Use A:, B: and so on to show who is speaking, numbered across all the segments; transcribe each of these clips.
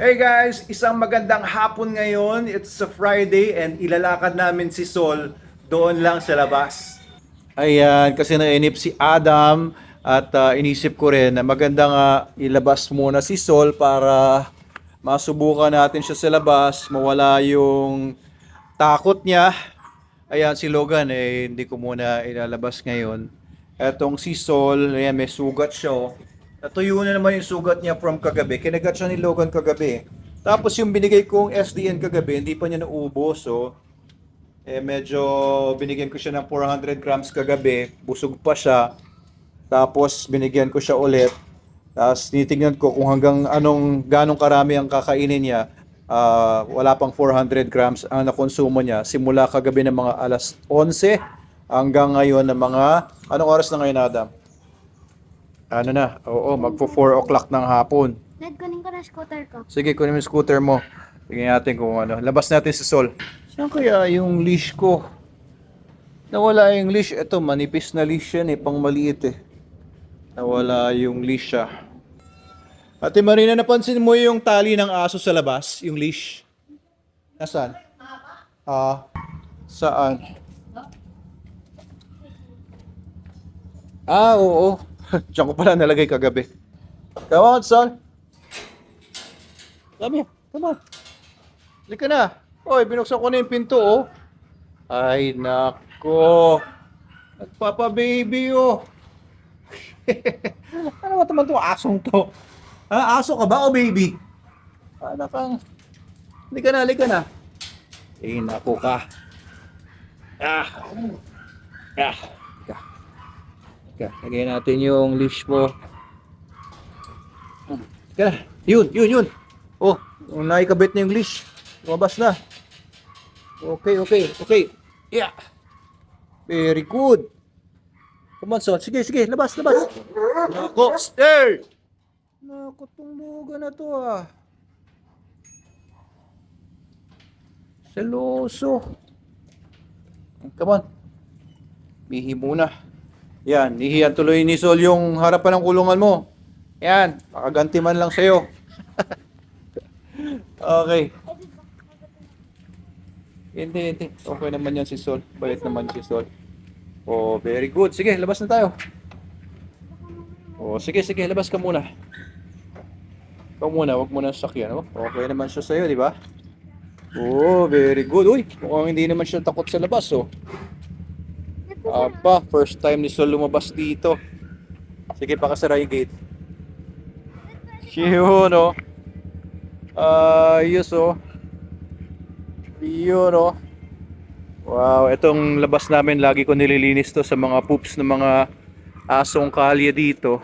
A: Hey guys, isang magandang hapon ngayon. It's a Friday and ilalakad namin si Sol doon lang sa labas. Ayan, kasi nainip si Adam at inisip ko rin na maganda nga ilabas muna si Sol para masubukan natin siya sa labas, mawala yung takot niya. Ayan, si Logan hindi ko muna ilalabas ngayon. Etong si Sol, ayan, may sugat siya. Oh. Natuyo na naman yung sugat niya from kagabi. Kinagat siya ni Logan kagabi. Tapos yung binigay kong SDN kagabi, hindi pa niya naubos. So, medyo binigyan ko siya ng 400 grams kagabi. Busog pa siya. Tapos binigyan ko siya ulit. Tapos tinitingnan ko kung hanggang ganong karami ang kakainin niya. Wala pang 400 grams ang nakonsumo niya. Simula kagabi ng mga alas 11 hanggang ngayon ng mga... Anong oras na ngayon, Adam? Ano na? Oo, magpo 4 o'clock ng hapon.
B: Ned, kunin ko na scooter ko.
A: Sige, kunin mo yung scooter mo. Tingnan natin kung ano. Labas natin si Sol. Saan kaya yung leash ko? Nawala yung leash. Ito, manipis na leash yan pang maliit Nawala yung leash siya. Ate Marina, napansin mo yung tali ng aso sa labas? Yung leash? Nasaan? Saan? Oo. Diyan ko pala nalagay kagabi. Come on, Sol. Come on. Halika na. Oy, binuksan ko na yung pinto, oh. Ay, nako. Nagpapa-baby, oh. Ano ba naman itong asong to? Aso ka ba o baby? Ano kang... Halika na. Eh, nako ka. Lagay natin yung leash mo. Halika na. Yun. Oh, naikabit na yung leash. Lumabas na. Okay. Yeah. Very good. Come on, son. Sige. Labas. Nako, stay! Nako, tong luga na to, Seloso. Come on. Mihi muna. Yan, nihiyan tuloy ni Sol yung harapan ng kulungan mo. Yan, makaganti man lang sa'yo. Okay. Hindi. Okay naman yan si Sol. Bait naman si Sol. Oh, very good. Sige, labas na tayo. Oh, sige, labas ka muna. Ikaw muna, wag mo na sakyan. Oh, okay naman siya sa'yo, di ba? Oh, very good. Uy, mukhang hindi naman siya takot sa labas, oh. Aba, first time ni Sol lumabas dito. Sige, pakasara yung gate. Yun, oh. Ayos, oh. Yun, oh. Wow, itong labas namin, lagi ko nililinis to sa mga poops ng mga asong kalye dito.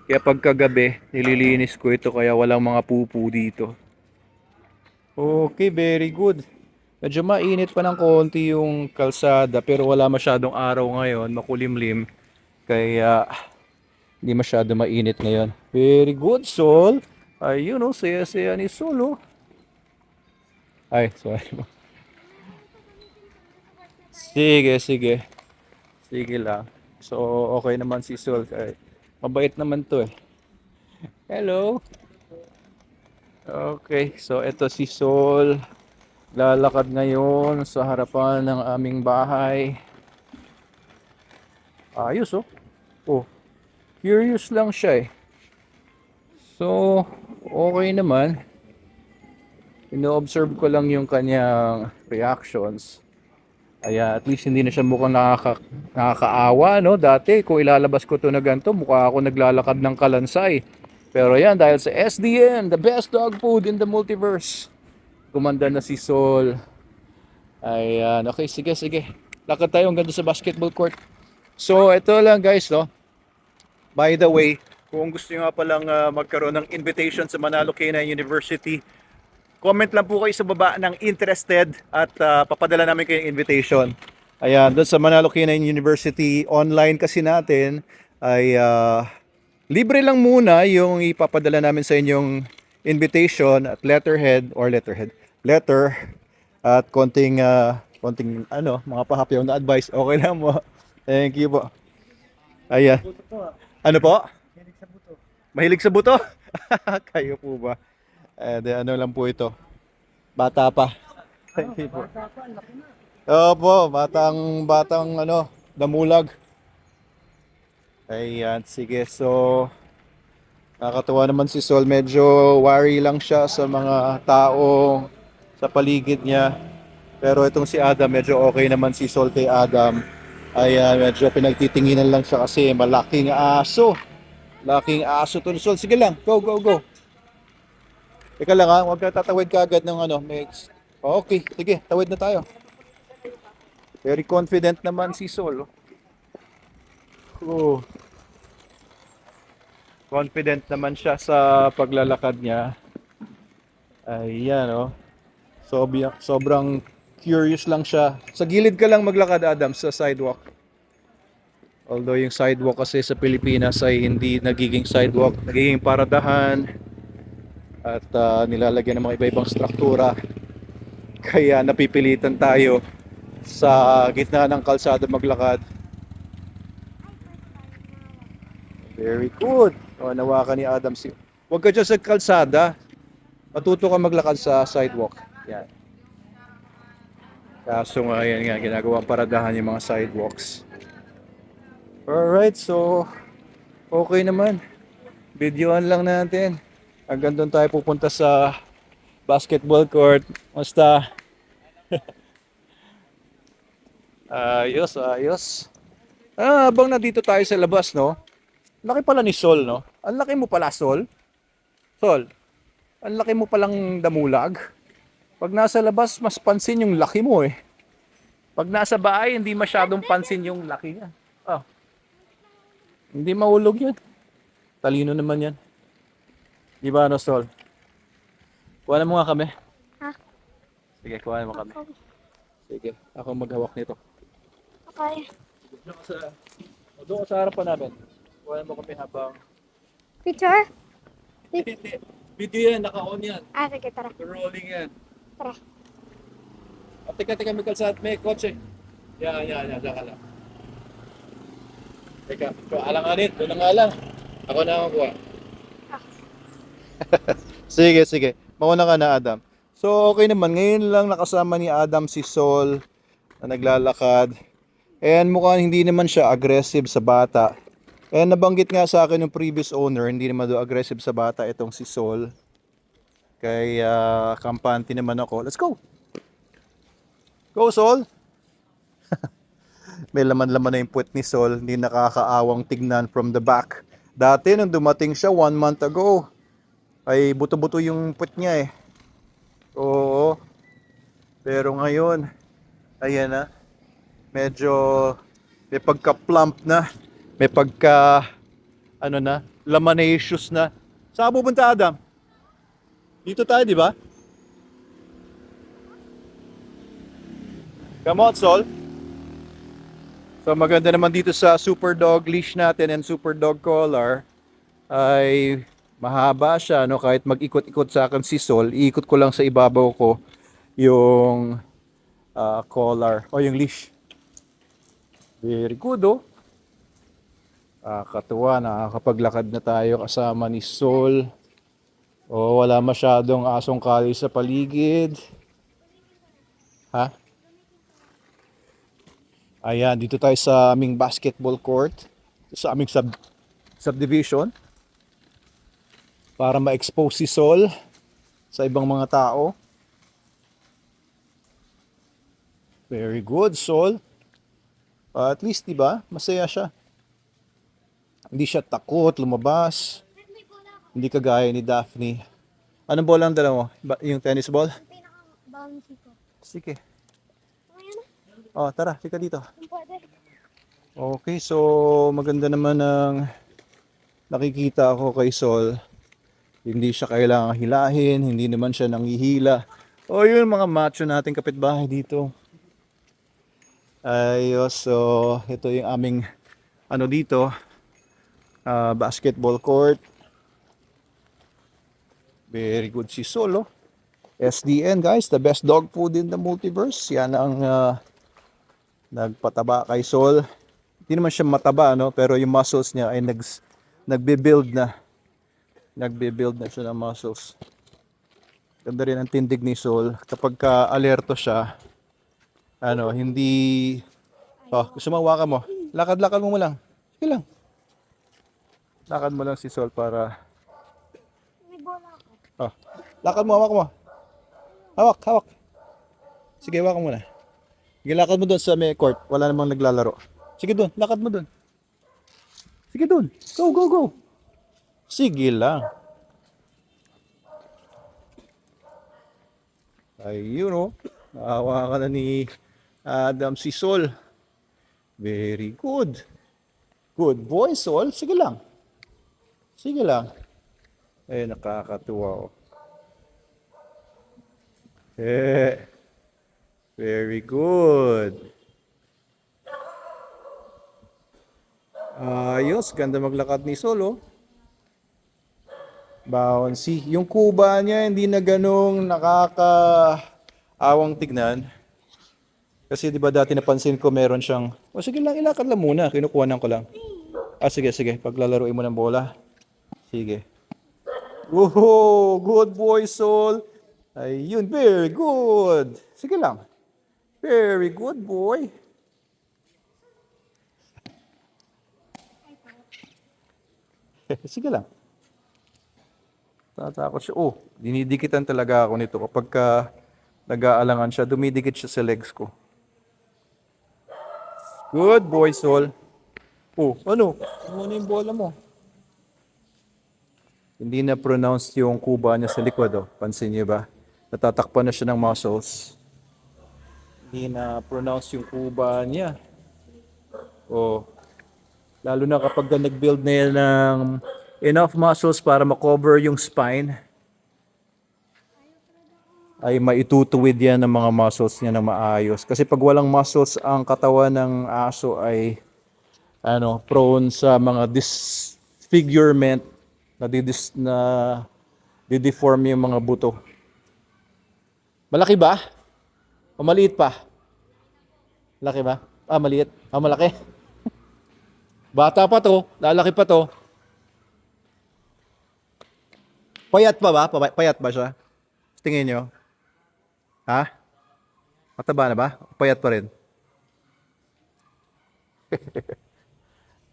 A: Kaya pagkagabi, nililinis ko ito kaya walang mga pupu dito. Okay, very good. Medyo mainit pa ng konti yung kalsada pero wala masyadong araw ngayon, makulimlim. Kaya hindi masyado mainit ngayon. Very good, Sol. Ayun, oh, saya-saya ni Sol, oh. Ay, sorry. Sige. Sige lang. So, okay naman si Sol. Mabait naman to Hello. Okay, so ito si Sol. Lalakad ngayon sa harapan ng aming bahay. Ayos, oh. Oh, curious lang siya So, okay naman. Ino-observe ko lang yung kanyang reactions. At least hindi na siya mukhang nakakaawa, no? Dati, kung ilalabas ko to na ganito, mukha ako naglalakad ng kalansay. Pero yan, dahil sa SDN, the best dog food in the multiverse. Gumanda na si Sol. Ayan, okay, sige. Lakad tayo hanggang sa basketball court. So, ito lang guys, no? By the way, kung gusto nyo nga palang magkaroon ng invitation sa Manalo K9 University, comment lang po kayo sa baba ng interested at papadala namin kayo ng invitation. Ayan, doon sa Manalo K9 University, online kasi natin ay libre lang muna yung ipapadala namin sa inyong invitation at letter at konting mga pahapyaw na advice. Okay lang mo. Thank you po. Ayan. Ano po? Mahilig sa buto. Kayo po ba? Ano lang po ito. Bata pa. Hindi po. Opo, batang damulag. Ayan, sige. So, nakakatuwa naman si Sol. Medyo worry lang siya sa mga tao sa paligid niya. Pero itong si Adam, medyo okay naman si Sol kay Adam. Ayan, medyo pinagtitinginan lang siya kasi malaking aso. Laking aso to ni Sol. Sige lang, go, go, go. Teka lang ha, huwag ka tatawid ka agad ng Okay, sige, tawid na tayo. Very confident naman si Sol. Oh. Confident naman siya sa paglalakad niya. Ayan, oh. Sobrang curious lang siya. Sa gilid ka lang maglakad, Adam, sa sidewalk. Although yung sidewalk kasi sa Pilipinas ay hindi nagiging sidewalk, nagiging paradahan at nilalagyan ng mga iba-ibang struktura. Kaya napipilitan tayo sa gitna ng kalsada maglakad. Very good. O, nawakan ni Adam si... Huwag ka dyan sa kalsada. Matuto ka maglakad sa sidewalk. Yan. Kaso nga, yan nga, ginagawang paradahan yung mga sidewalks. Alright, so okay naman. Videoan lang natin. Hanggang doon tayo pupunta sa basketball court. Basta. Ayos, ayos. Habang nandito tayo sa labas, no? Laki pala ni Sol, no? Ang laki mo pala, Sol. Sol, ang laki mo palang damulag. Pag nasa labas, mas pansin yung laki mo eh. Pag nasa bahay, hindi masyadong pansin yung laki niya. Oh. Hindi mahulog yan. Talino naman yan. Di ba, no, Sol? Kuha mo nga kami.
B: Ha?
A: Sige, kuha mo kami. Sige, ako maghawak nito.
B: Okay.
A: Doon ka sa harapan namin. Kuha mo kami habang...
B: Picture?
A: Hindi. Video yan, naka-on yan.
B: Sige, tara.
A: Rolling yan.
B: Tara.
A: Teka, may kalsat, may kotse. Yan, diyan ka lang. Teka, alanganin, doon na nga lang. Ako na ang kuha. Sige. Mauna ka na, Adam. So, okay naman. Ngayon lang nakasama ni Adam si Sol na naglalakad. And mukhang hindi naman siya aggressive sa bata. And nabanggit nga sa akin yung previous owner, hindi naman daw aggressive sa bata itong si Sol. Kaya kampante naman ako. Let's go! Go, Sol! May laman-laman na yung puwet ni Sol. Hindi nakakaawang tignan from the back. Dati nung dumating siya 1 month ago, ay buto-buto yung puwet niya eh. Oo. Pero ngayon, ayan na. Medyo may pagka-plump na. May pagka, lamanaceous na. Saan ka pupunta, Adam? Dito tayo, di ba? Come on, Sol. So maganda naman dito sa super dog leash natin and super dog collar ay mahaba siya, no? Kahit mag-ikot-ikot sa akin si Sol, iikot ko lang sa ibabaw ko yung collar o yung leash. Very good, oh. Katuwa, nakakapaglakad na tayo kasama ni Sol. O, wala masyadong asong kali sa paligid. Ha? Ayan, dito tayo sa aming basketball court. Sa aming subdivision. Para ma-expose si Sol sa ibang mga tao. Very good, Sol. At least, diba, masaya siya. Hindi siya takot lumabas. Hindi kagaya ni Daphne. Anong bola ang dala mo? Yung tennis ball?
B: Pinaka-bouncy ko.
A: Sige.
B: Ayan.
A: Tara, sika dito.
B: Kung pwede.
A: Okay, so maganda naman ang nakikita ko kay Sol. Hindi siya kailangang hilahin, hindi naman siya nanghihila. Yun mga macho nating kapitbahay dito. Ayos, so ito yung aming dito. Basketball court. Very good si Sol, oh. SDN, guys, the best dog food in the multiverse. Yan ang nagpataba kay Sol. Hindi naman siya mataba, no? Pero yung muscles niya ay nagbe-build na. Nagbe-build na siya ng muscles. Ganda rin ang tindig ni Sol. Kapag ka alerto siya, hindi... Oh, gusto mo hawakan mo? Lakad-lakad mo lang. Sige lang. Lakad mo lang si Sol para...
B: May bola ako.
A: Oh, lakad mo, hawak mo. Hawak, hawak. Sige, hawakan mo na. Sige, lakad mo doon sa may court. Wala namang naglalaro. Sige doon, lakad mo doon. Sige doon. Go, go, go. Sige lang. Ayun o. Naawa ka na ni Adam si Sol. Very good. Good boy, Sol. Sige lang. Sige lang. Eh, nakakatuwa o. Very good. Ayos, ganda maglakad ni Sol oh. Bouncy. Yung kuba niya hindi na ganong nakakaawang tignan. Kasi 'di ba dati napansin ko meron siyang, sige lang, ilakad lang muna, kinukuhanan ko lang. Sige, sige, paglalaruin mo ng bola. Sige. Whoa, good boy, Sol. Ayun, very good. Sige lang. Very good boy. Sige lang. Tatakot siya. Oh, dinidikitan talaga ako nito. Kapag nag-aalangan siya, dumidikit siya sa legs ko. Good boy, Sol. Oh, ano? Ano na yung bola mo? Hindi na pronounced yung kuba niya sa likod. Oh. Pansin niyo ba? Natatakpan na siya ng muscles. Hindi na pronounced yung kuba niya. Oh. Lalo na kapag nag-build na yan ng enough muscles para makover yung spine, ay maitutuwid yan ng mga muscles niya na maayos. Kasi pag walang muscles ang katawan ng aso ay prone sa mga disfigurement, dideform yung mga buto. Malaki ba? O maliit pa? Laki ba? Maliit. Malaki. Bata pa to, lalaki pa to. Payat pa ba? Payat ba siya? Tingin nyo? Ha? Mataba na ba? Payat pa rin?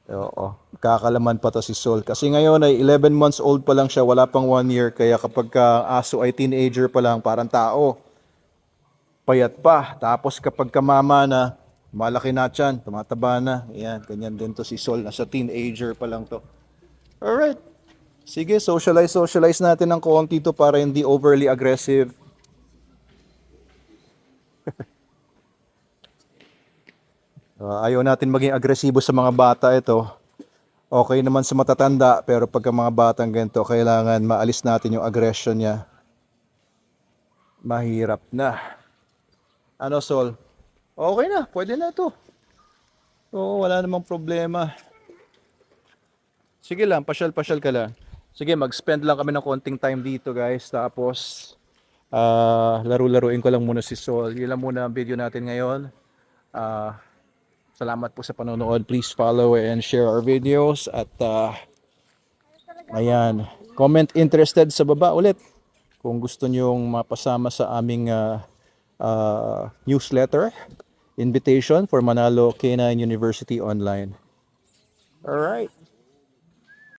A: Oo. Kakalaman pa to si Sol. Kasi ngayon ay 11 months old pa lang siya. Wala pang 1 year. Kaya kapag aso ay teenager pa lang, parang tao. Payat pa. Tapos kapag mama na, malaki na tiyan, tumataba na. Ayan, ganyan din to si Sol. Nasa teenager pa lang to. Alright. Sige, socialize natin ng konti to para hindi overly aggressive. Ayaw natin maging agresibo sa mga bata ito. Okay naman sa matatanda, pero pagka mga batang ganito, kailangan maalis natin yung aggression niya. Mahirap na. Ano, Sol? Okay na, pwede na ito. Oo, wala namang problema. Sige lang, pasyal-pasyal ka lang. Sige, mag-spend lang kami ng konting time dito, guys. Tapos, laro-laruin ko lang muna si Sol. Yun lang muna ang video natin ngayon. Salamat po sa panonood. Please follow and share our videos. At, ayan, comment interested sa baba ulit. Kung gusto nyong mapasama sa aming newsletter, invitation for Manalo K9 University Online. Alright.